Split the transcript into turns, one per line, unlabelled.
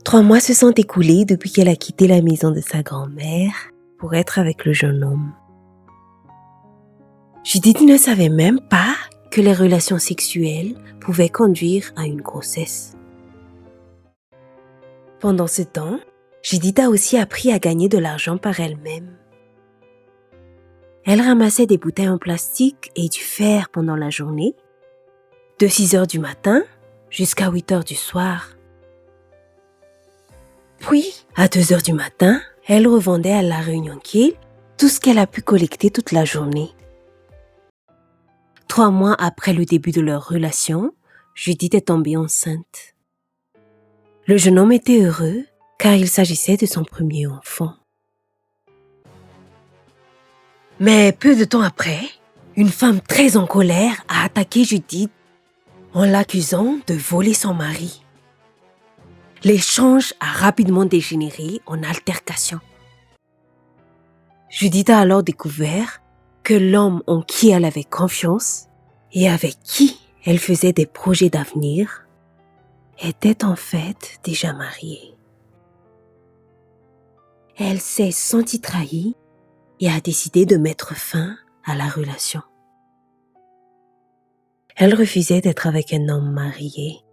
3 mois se sont écoulés depuis qu'elle a quitté la maison de sa grand-mère pour être avec le jeune homme. Judith ne savait même pas que les relations sexuelles pouvaient conduire à une grossesse. Pendant ce temps, Judith a aussi appris à gagner de l'argent par elle-même. Elle ramassait des bouteilles en plastique et du fer pendant la journée, de 6h du matin jusqu'à 8h du soir. Puis, à 2h du matin, elle revendait à la Réunion Kill tout ce qu'elle a pu collecter toute la journée. 3 mois après le début de leur relation, Judith est tombée enceinte. Le jeune homme était heureux car il s'agissait de son premier enfant. Mais peu de temps après, une femme très en colère a attaqué Judith en l'accusant de voler son mari. L'échange a rapidement dégénéré en altercation. Judith a alors découvert que l'homme en qui elle avait confiance et avec qui elle faisait des projets d'avenir était en fait déjà marié. Elle s'est sentie trahie et a décidé de mettre fin à la relation. Elle refusait d'être avec un homme marié.